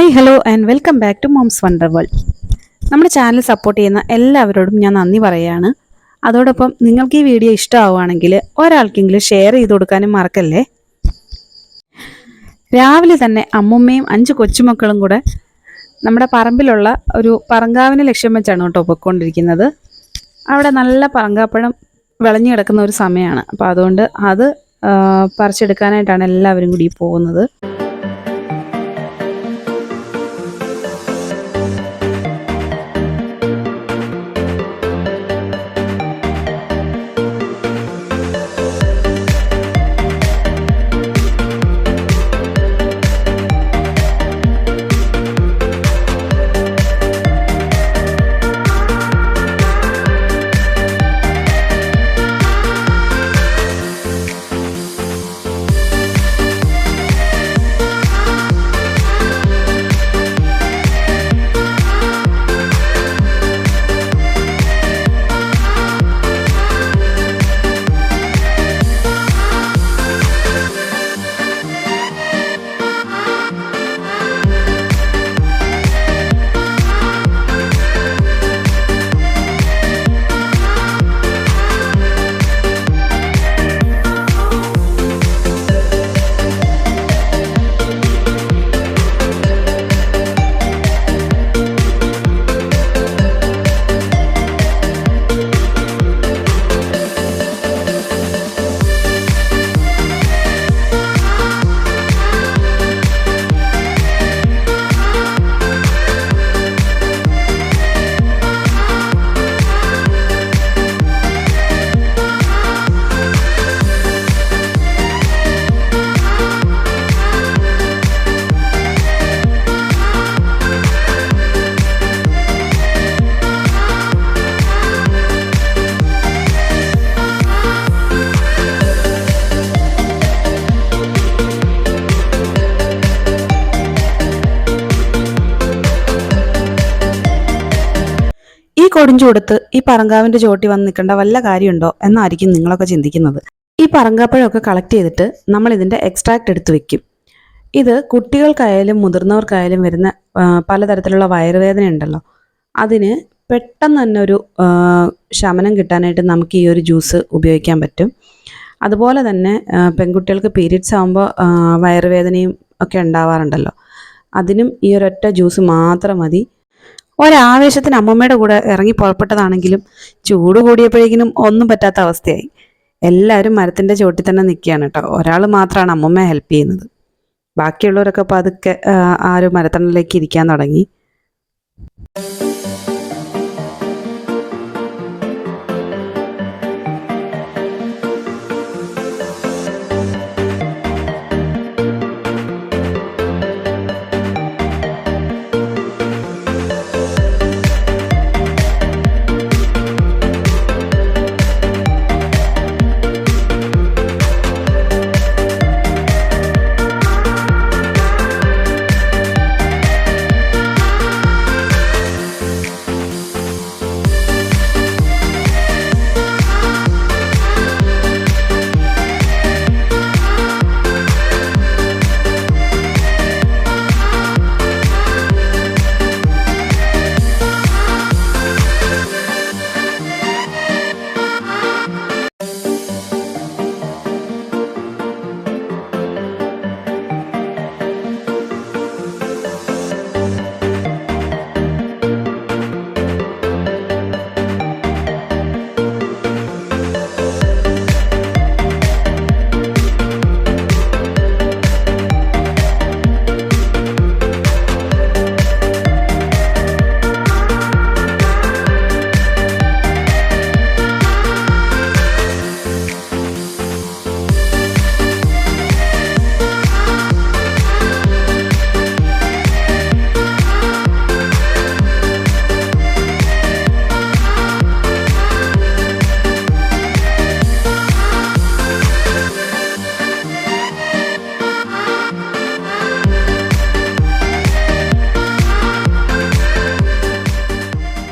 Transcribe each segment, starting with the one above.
Hi hello and welcome back to mom's wonder world. നമ്മുടെ channel support ചെയ്യുന്ന എല്ലാവരോടും ഞാൻ നന്ദി പറയുകയാണ്. അതോടൊപ്പം നിങ്ങൾക്ക് ഈ വീഡിയോ ഇഷ്ടമാവുകയാണെങ്കിൽ ഒരാൾക്കെങ്കിലും ഷെയർ ചെയ്ത് കൊടുക്കാനും മറക്കല്ലേ. രാവിലെ തന്നെ അമ്മുമ്മയും 5 കൊച്ചുമക്കളും കൂടെ നമ്മുടെ പറമ്പിലുള്ള ഒരു പറങ്കാവിനെ ലക്ഷ്യം വെച്ചാണ് കേട്ടോ പൊയ്ക്കൊണ്ടിരിക്കുന്നത്. അവിടെ നല്ല പറങ്കാപ്പഴം വിളഞ്ഞു കിടക്കുന്ന ഒരു സമയമാണ്. അപ്പോൾ അതുകൊണ്ട് അത് പറിച്ചെടുക്കാനായിട്ടാണ് എല്ലാവരും കൂടി പോകുന്നത്. ഈ കൊടുഞ്ചൂടത്ത് ഈ പറങ്കാവിന്റെ ചോട്ടി വന്ന് നിൽക്കേണ്ട വല്ല കാര്യമുണ്ടോ എന്നായിരിക്കും നിങ്ങളൊക്കെ ചിന്തിക്കുന്നത്. ഈ പറങ്കാപ്പഴമൊക്കെ കളക്ട് ചെയ്തിട്ട് നമ്മൾ ഇതിന്റെ എക്സ്ട്രാക്ട് എടുത്ത് വെക്കും. ഇത് കുട്ടികൾക്കായാലും മുതിർന്നവർക്കായാലും വരുന്ന പലതരത്തിലുള്ള വയറുവേദന ഉണ്ടല്ലോ, അതിന് പെട്ടെന്ന് തന്നെ ഒരു ശമനം കിട്ടാനായിട്ട് നമുക്ക് ഈ ഒരു ജ്യൂസ് ഉപയോഗിക്കാൻ പറ്റും. അതുപോലെ തന്നെ പെൺകുട്ടികൾക്ക് പീരീഡ്സ് ആകുമ്പോൾ വയറുവേദനയും ഒക്കെ ഉണ്ടാവാറുണ്ടല്ലോ, അതിനും ഈ ഒരൊറ്റ ജ്യൂസ് മാത്രം മതി. ഒരാവേശത്തിന് അമ്മമ്മയുടെ കൂടെ ഇറങ്ങി പുറപ്പെട്ടതാണെങ്കിലും ചൂട് കൂടിയപ്പോഴേക്കിനും ഒന്നും പറ്റാത്ത അവസ്ഥയായി. എല്ലാവരും മരത്തിൻ്റെ ചോട്ടിൽ തന്നെ നിൽക്കുകയാണ് കേട്ടോ. ഒരാൾ മാത്രമാണ് അമ്മമ്മയെ ഹെൽപ്പ് ചെയ്യുന്നത്. ബാക്കിയുള്ളവരൊക്കെ പതുക്കെ ആ ഒരു മരത്തണലിലേക്ക് ഇരിക്കാൻ തുടങ്ങി.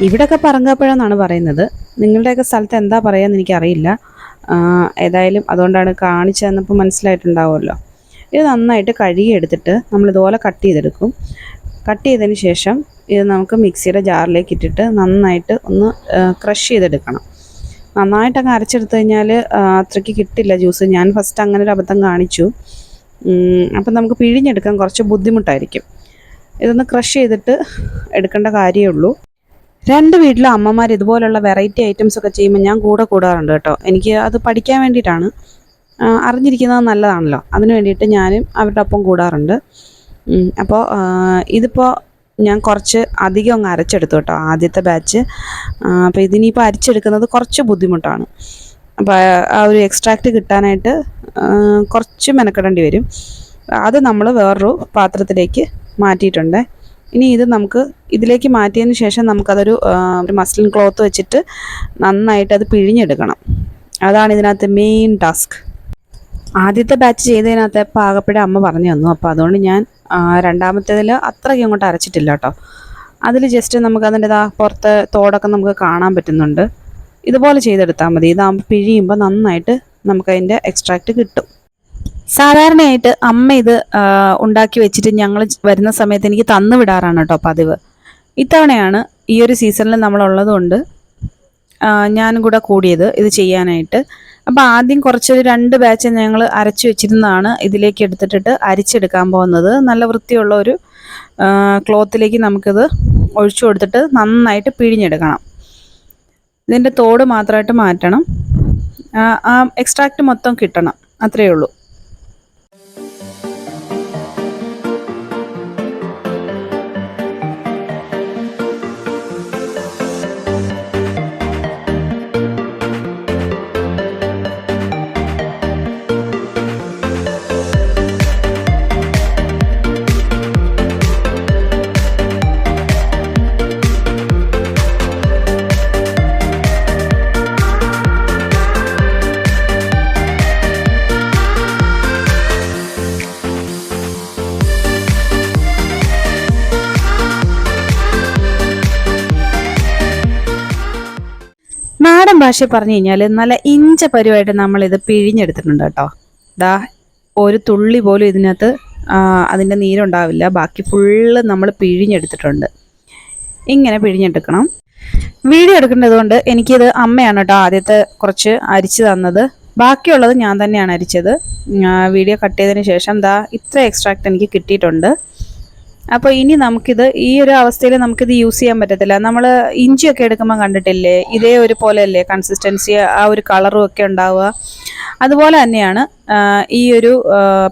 ഇവിടെയൊക്കെ പറങ്കാപ്പഴം എന്നാണ് പറയുന്നത്. നിങ്ങളുടെയൊക്കെ സ്ഥലത്ത് എന്താ പറയുകയെന്ന് എനിക്കറിയില്ല. ഏതായാലും അതുകൊണ്ടാണ് കാണിച്ചു തന്നപ്പോൾ മനസ്സിലായിട്ടുണ്ടാവുമല്ലോ. ഇത് നന്നായിട്ട് കഴുകി എടുത്തിട്ട് നമ്മളിതുപോലെ കട്ട് ചെയ്തെടുക്കും. കട്ട് ചെയ്തതിന് ശേഷം ഇത് നമുക്ക് മിക്സിയുടെ ജാറിലേക്ക് ഇട്ടിട്ട് നന്നായിട്ട് ഒന്ന് ക്രഷ് ചെയ്തെടുക്കണം. നന്നായിട്ടങ്ങ് അരച്ചെടുത്ത് കഴിഞ്ഞാൽ അത്രയ്ക്ക് കിട്ടില്ല ജ്യൂസ്. ഞാൻ ഫസ്റ്റ് അങ്ങനെ ഒരു അബദ്ധം കാണിച്ചു. അപ്പം നമുക്ക് പിഴിഞ്ഞെടുക്കാൻ കുറച്ച് ബുദ്ധിമുട്ടായിരിക്കും. ഇതൊന്ന് ക്രഷ് ചെയ്തിട്ട് എടുക്കേണ്ട കാര്യമേ ഉള്ളൂ. രണ്ട് വീട്ടിലെ അമ്മമാർ ഇതുപോലുള്ള വെറൈറ്റി ഐറ്റംസ് ഒക്കെ ചെയ്യുമ്പോൾ ഞാൻ കൂടാറുണ്ട് കേട്ടോ. എനിക്ക് അത് പഠിക്കാൻ വേണ്ടിയിട്ടാണ്. അറിഞ്ഞിരിക്കുന്നത് നല്ലതാണല്ലോ. അതിന് വേണ്ടിയിട്ട് ഞാനും അവരുടെ ഒപ്പം കൂടാറുണ്ട്. അപ്പോൾ ഇതിപ്പോൾ ഞാൻ കുറച്ച് അധികം അങ്ങ് അരച്ചെടുത്തു കേട്ടോ, ആദ്യത്തെ ബാച്ച്. അപ്പോൾ ഇതിനിപ്പോൾ അരിച്ചെടുക്കുന്നത് കുറച്ച് ബുദ്ധിമുട്ടാണ്. അപ്പോൾ ആ ഒരു എക്സ്ട്രാക്റ്റ് കിട്ടാനായിട്ട് കുറച്ച് മെനക്കെടേണ്ടി വരും. അത് നമ്മൾ വേറൊരു പാത്രത്തിലേക്ക് മാറ്റിയിട്ടുണ്ട്. ഇനി ഇത് നമുക്ക് ഇതിലേക്ക് മാറ്റിയതിന് ശേഷം നമുക്കതൊരു ഒരു മസ്ലിൻ ക്ലോത്ത് വെച്ചിട്ട് നന്നായിട്ട് അത് പിഴിഞ്ഞെടുക്കണം. അതാണ് ഇതിനകത്ത് മെയിൻ ടാസ്ക്. ആദ്യത്തെ ബാച്ച് ചെയ്തതിനകത്ത് പാകപ്പഴ അമ്മ പറഞ്ഞു തന്നു. അപ്പോൾ അതുകൊണ്ട് ഞാൻ രണ്ടാമത്തേതിൽ അത്രയ്ക്ക് അങ്ങോട്ട് അരച്ചിട്ടില്ല കേട്ടോ. അതിൽ ജസ്റ്റ് നമുക്ക് അതിൻ്റെ പുറത്ത് തോടൊക്കെ നമുക്ക് കാണാൻ പറ്റുന്നുണ്ട്. ഇതുപോലെ ചെയ്തെടുത്താൽ മതി. ഇതാകുമ്പോൾ പിഴിയുമ്പോൾ നന്നായിട്ട് നമുക്കതിൻ്റെ എക്സ്ട്രാക്റ്റ് കിട്ടും. സാധാരണയായിട്ട് അമ്മ ഇത് ഉണ്ടാക്കി വെച്ചിട്ട് ഞങ്ങൾ വരുന്ന സമയത്ത് എനിക്ക് തന്നു വിടാറാണ് കേട്ടോ പതിവ്. ഇത്തവണയാണ് ഈ ഒരു സീസണിൽ നമ്മളുള്ളതുകൊണ്ട് ഞാനും കൂടെ കൂടിയത് ഇത് ചെയ്യാനായിട്ട്. അപ്പോൾ ആദ്യം കുറച്ചൊരു 2 ബാച്ച് ഞങ്ങൾ അരച്ചു വെച്ചിരുന്നതാണ് ഇതിലേക്ക് എടുത്തിട്ട് അരിച്ചെടുക്കാൻ പോകുന്നത്. നല്ല വൃത്തിയുള്ള ഒരു ക്ലോത്തിലേക്ക് നമുക്കിത് ഒഴിച്ചു കൊടുത്തിട്ട് നന്നായിട്ട് പിഴിഞ്ഞെടുക്കണം. ഇതിൻ്റെ തോട് മാത്രമായിട്ട് മാറ്റണം. ആ എക്സ്ട്രാക്റ്റ് മൊത്തം കിട്ടണം, അത്രയേ ഉള്ളൂ. നാടൻ ഭാഷ പറഞ്ഞു കഴിഞ്ഞാൽ നല്ല ഇഞ്ച പരുവായിട്ട് നമ്മളിത് പിഴിഞ്ഞെടുത്തിട്ടുണ്ട് കേട്ടോ. ദാ ഒരു തുള്ളി പോലും ഇതിനകത്ത് അതിൻ്റെ നീരുണ്ടാവില്ല. ബാക്കി ഫുള്ള് നമ്മൾ പിഴിഞ്ഞെടുത്തിട്ടുണ്ട്. ഇങ്ങനെ പിഴിഞ്ഞെടുക്കണം. വീഡിയോ എടുക്കേണ്ടത് കൊണ്ട് എനിക്കിത് അമ്മയാണ് കേട്ടോ ആദ്യത്തെ കുറച്ച് അരിച്ച് തന്നത്. ബാക്കിയുള്ളത് ഞാൻ തന്നെയാണ് അരിച്ചത്. വീഡിയോ കട്ട് ചെയ്തതിന് ശേഷം ദാ ഇത്ര എക്സ്ട്രാക്റ്റ് എനിക്ക് കിട്ടിയിട്ടുണ്ട്. അപ്പോൾ ഇനി നമുക്കിത് ഈ ഒരു അവസ്ഥയിൽ നമുക്കിത് യൂസ് ചെയ്യാൻ പറ്റത്തില്ല. നമ്മൾ ഇഞ്ചിയൊക്കെ എടുക്കുമ്പോൾ കണ്ടിട്ടില്ലേ, ഇതേ ഒരു പോലെയല്ലേ കൺസിസ്റ്റൻസി, ആ ഒരു കളറും ഒക്കെ ഉണ്ടാവുക. അതുപോലെ തന്നെയാണ് ഈ ഒരു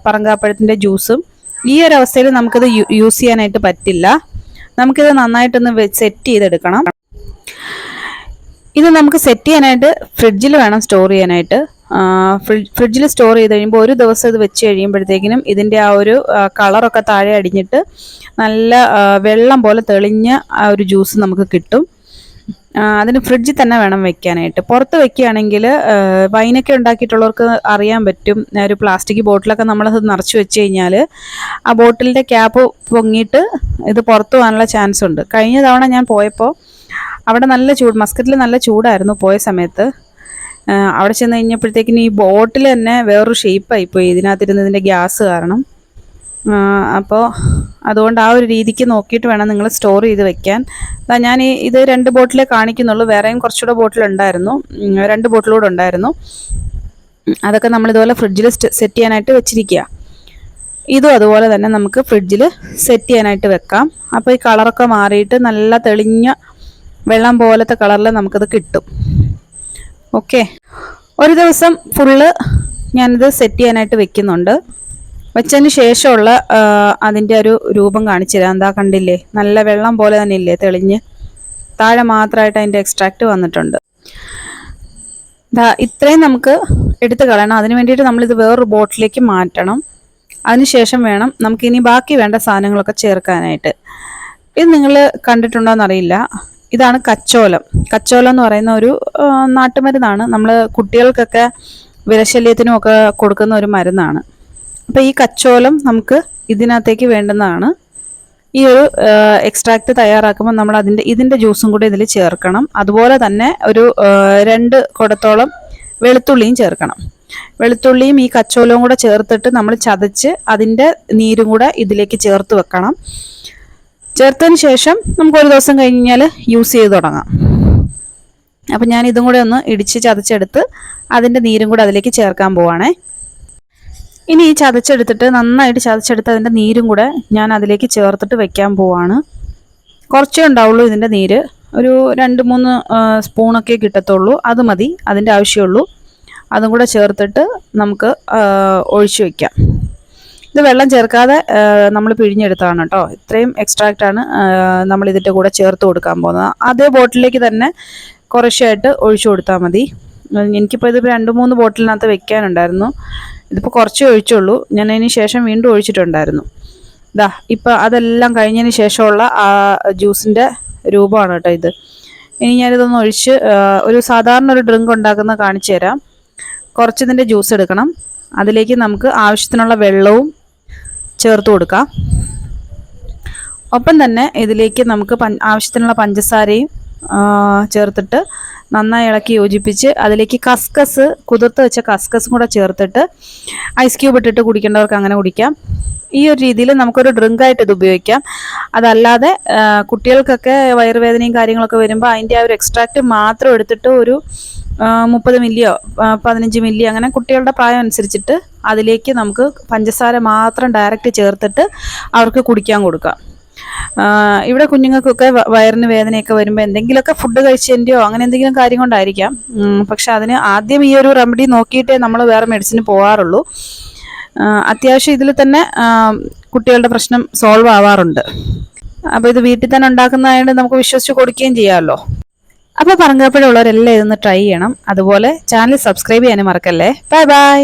പറങ്കാപ്പഴത്തിൻ്റെ ജ്യൂസും. ഈ ഒരു അവസ്ഥയിൽ നമുക്കിത് യൂസ് ചെയ്യാനായിട്ട് പറ്റില്ല. നമുക്കിത് നന്നായിട്ടൊന്ന് സെറ്റ് ചെയ്തെടുക്കണം. ഇത് നമുക്ക് സെറ്റ് ചെയ്യാനായിട്ട് ഫ്രിഡ്ജിൽ വേണം സ്റ്റോർ ചെയ്യാനായിട്ട്. ഫ്രിഡ്ജിൽ സ്റ്റോർ ചെയ്ത് കഴിയുമ്പോൾ ഒരു ദിവസം ഇത് വെച്ച് കഴിയുമ്പോഴത്തേക്കിനും ഇതിൻ്റെ ആ ഒരു കളറൊക്കെ താഴെ അടിഞ്ഞിട്ട് നല്ല വെള്ളം പോലെ തെളിഞ്ഞ ആ ഒരു ജ്യൂസ് നമുക്ക് കിട്ടും. അതിന് ഫ്രിഡ്ജിൽ തന്നെ വേണം വെക്കാനായിട്ട്. പുറത്ത് വെക്കുകയാണെങ്കിൽ വൈനൊക്കെ ഉണ്ടാക്കിയിട്ടുള്ളവർക്ക് അറിയാൻ പറ്റും. ഒരു പ്ലാസ്റ്റിക് ബോട്ടിലൊക്കെ നമ്മളത് നിറച്ച് വെച്ച് കഴിഞ്ഞാൽ ആ ബോട്ടിലിൻ്റെ ക്യാപ്പ് പൊങ്ങിയിട്ട് ഇത് പുറത്ത് പോകാനുള്ള ചാൻസ് ഉണ്ട്. കഴിഞ്ഞ തവണ ഞാൻ പോയപ്പോൾ അവിടെ നല്ല മസ്കറ്റിൽ നല്ല ചൂടായിരുന്നു പോയ സമയത്ത്. അവിടെ ചെന്ന് കഴിഞ്ഞപ്പോഴത്തേക്കിന് ഈ ബോട്ടിൽ തന്നെ വേറൊരു ഷേപ്പായിപ്പോയി ഇതിനകത്തിരുന്ന് ഇതിൻ്റെ ഗ്യാസ് കാരണം. അപ്പോൾ അതുകൊണ്ട് ആ ഒരു രീതിക്ക് നോക്കിയിട്ട് വേണം നിങ്ങൾ സ്റ്റോർ ചെയ്ത് വെക്കാൻ. ഞാൻ ഇത് 2 ബോട്ടിലേ കാണിക്കുന്നുള്ളൂ. വേറെയും കുറച്ചുകൂടെ ബോട്ടിലുണ്ടായിരുന്നു, 2 ബോട്ടിലൂടെ ഉണ്ടായിരുന്നു. അതൊക്കെ നമ്മളിതുപോലെ ഫ്രിഡ്ജിൽ സെറ്റ് ചെയ്യാനായിട്ട് വെച്ചിരിക്കുക. ഇതും അതുപോലെ തന്നെ നമുക്ക് ഫ്രിഡ്ജിൽ സെറ്റ് ചെയ്യാനായിട്ട് വെക്കാം. അപ്പോൾ ഈ കളറൊക്കെ മാറിയിട്ട് നല്ല തെളിഞ്ഞ വെള്ളം പോലത്തെ കളറിൽ നമുക്കത് കിട്ടും. ഓക്കെ, ഒരു ദിവസം ഫുള്ള് ഞാനിത് സെറ്റ് ചെയ്യാനായിട്ട് വെക്കുന്നുണ്ട്. വെച്ചതിന് ശേഷമുള്ള അതിൻ്റെ ഒരു രൂപം കാണിച്ചു തരാം. എന്താ കണ്ടില്ലേ, നല്ല വെള്ളം പോലെ തന്നെ ഇല്ലേ തെളിഞ്ഞ്. താഴെ മാത്രമായിട്ട് അതിൻ്റെ എക്സ്ട്രാക്റ്റ് വന്നിട്ടുണ്ട്. ഇത്രയും നമുക്ക് എടുത്ത് കളയണം. അതിന് വേണ്ടിയിട്ട് നമ്മളിത് വേറൊരു ബോട്ടിലേക്ക് മാറ്റണം. അതിനുശേഷം വേണം നമുക്കിനി ബാക്കി വേണ്ട സാധനങ്ങളൊക്കെ ചേർക്കാനായിട്ട്. ഇത് നിങ്ങൾ കണ്ടിട്ടുണ്ടോയെന്നറിയില്ല. ഇതാണ് കച്ചോലം. കച്ചോലം എന്ന് പറയുന്ന ഒരു നാട്ടുമരുന്നാണ്. നമ്മൾ കുട്ടികൾക്കൊക്കെ വിരശല്യത്തിനും ഒക്കെ കൊടുക്കുന്ന ഒരു മരുന്നാണ്. അപ്പോൾ ഈ കച്ചോലം നമുക്ക് ഇതിനകത്തേക്ക് വേണ്ടുന്നതാണ്. ഈ ഒരു എക്സ്ട്രാക്റ്റ് തയ്യാറാക്കുമ്പോൾ നമ്മൾ ഇതിൻ്റെ ജ്യൂസും കൂടി ഇതിൽ ചേർക്കണം. അതുപോലെ തന്നെ ഒരു 2 കുടത്തോളം വെളുത്തുള്ളിയും ചേർക്കണം. വെളുത്തുള്ളിയും ഈ കച്ചോലവും കൂടെ ചേർത്തിട്ട് നമ്മൾ ചതച്ച് അതിൻ്റെ നീരും കൂടെ ഇതിലേക്ക് ചേർത്ത് വെക്കണം. ചേർത്തതിന് ശേഷം നമുക്ക് ഒരു ദിവസം കഴിഞ്ഞാൽ യൂസ് ചെയ്ത് തുടങ്ങാം. അപ്പം ഞാൻ ഇതും കൂടെ ഒന്ന് ഇടിച്ച് ചതച്ചെടുത്ത് അതിൻ്റെ നീരും കൂടെ അതിലേക്ക് ചേർക്കാൻ പോവാണേ. ഇനി ഈ ചതച്ചെടുത്തിട്ട് നന്നായിട്ട് ചതച്ചെടുത്ത് അതിൻ്റെ നീരും കൂടെ ഞാൻ അതിലേക്ക് ചേർത്തിട്ട് വെക്കാൻ പോവാണ്. കുറച്ചേ ഉണ്ടാവുള്ളൂ ഇതിൻ്റെ നീര്, ഒരു 2-3 സ്പൂണൊക്കെ കിട്ടത്തുള്ളൂ, അത് മതി, അതിൻ്റെ ആവശ്യമുള്ളൂ. അതും കൂടെ ചേർത്തിട്ട് നമുക്ക് ഒഴിച്ചു വയ്ക്കാം. ഇത് വെള്ളം ചേർക്കാതെ നമ്മൾ പിഴിഞ്ഞെടുത്താണ് കേട്ടോ. ഇത്രയും എക്സ്ട്രാക്റ്റാണ് നമ്മൾ ഇതിൻ്റെ കൂടെ ചേർത്ത് കൊടുക്കാൻ പോകുന്നത്. അതേ ബോട്ടിലേക്ക് തന്നെ കുറച്ചായിട്ട് ഒഴിച്ചു കൊടുത്താൽ മതി. എനിക്കിപ്പോൾ ഇതിപ്പോൾ 2-3 ബോട്ടിലിനകത്ത് വെക്കാനുണ്ടായിരുന്നു. ഇതിപ്പോൾ കുറച്ചേ ഒഴിച്ചുള്ളൂ, ഞാൻ അതിന് ശേഷം വീണ്ടും ഒഴിച്ചിട്ടുണ്ടായിരുന്നു. ഇതാ ഇപ്പം അതെല്ലാം കഴിഞ്ഞതിന് ശേഷമുള്ള ആ ജ്യൂസിൻ്റെ രൂപമാണ് കേട്ടോ ഇത്. ഇനി ഞാനിതൊന്ന് ഒഴിച്ച് ഒരു സാധാരണ ഒരു ഡ്രിങ്ക് ഉണ്ടാക്കുന്ന കാണിച്ചു തരാം. കുറച്ചിതിൻ്റെ ജ്യൂസ് എടുക്കണം, അതിലേക്ക് നമുക്ക് ആവശ്യത്തിനുള്ള വെള്ളവും ചേർത്ത് കൊടുക്കാം. ഒപ്പം തന്നെ ഇതിലേക്ക് നമുക്ക് ആവശ്യത്തിനുള്ള പഞ്ചസാരയും ചേർത്തിട്ട് നന്നായി ഇളക്കി യോജിപ്പിച്ച് അതിലേക്ക് കസ്കസ്, കുതിർത്ത് വെച്ച കസ്കസും കൂടെ ചേർത്തിട്ട് ഐസ് ക്യൂബ് ഇട്ടിട്ട് കുടിക്കേണ്ടവർക്ക് അങ്ങനെ കുടിക്കാം. ഈ ഒരു രീതിയിൽ നമുക്കൊരു ഡ്രിങ്കായിട്ട് ഇത് ഉപയോഗിക്കാം. അതല്ലാതെ കുട്ടികൾക്കൊക്കെ വയറുവേദനയും കാര്യങ്ങളൊക്കെ വരുമ്പോൾ അതിൻ്റെ ആ ഒരു എക്സ്ട്രാക്റ്റ് മാത്രം എടുത്തിട്ട് ഒരു 30 മില്ലിയോ 15 മില്ലി അങ്ങനെ കുട്ടികളുടെ പ്രായം അനുസരിച്ചിട്ട് അതിലേക്ക് നമുക്ക് പഞ്ചസാര മാത്രം ഡയറക്റ്റ് ചേർത്തിട്ട് അവർക്ക് കുടിക്കാൻ കൊടുക്കാം. ഇവിടെ കുഞ്ഞുങ്ങൾക്കൊക്കെ വയറിന് വേദനയൊക്കെ വരുമ്പോൾ എന്തെങ്കിലുമൊക്കെ ഫുഡ് കഴിച്ചതിൻ്റെയോ അങ്ങനെ എന്തെങ്കിലും കാര്യം കൊണ്ടായിരിക്കാം. പക്ഷെ അതിന് ആദ്യം ഈ ഒരു റെമഡി നോക്കിയിട്ടേ നമ്മൾ വേറെ മെഡിസിന് പോകാറുള്ളൂ. അത്യാവശ്യം ഇതിൽ തന്നെ കുട്ടികളുടെ പ്രശ്നം സോൾവ് ആവാറുണ്ട്. അപ്പോൾ ഇത് വീട്ടിൽ തന്നെ ഉണ്ടാക്കുന്നതായതുകൊണ്ട് നമുക്ക് വിശ്വസിച്ച് കൊടുക്കുകയും ചെയ്യാമല്ലോ. അപ്പോൾ പറങ്കാപ്പഴമുള്ളവരെല്ലാം ഇതൊന്ന് ട്രൈ ചെയ്യണം. അതുപോലെ ചാനൽ സബ്സ്ക്രൈബ് ചെയ്യാനും മറക്കല്ലേ. Bye bye.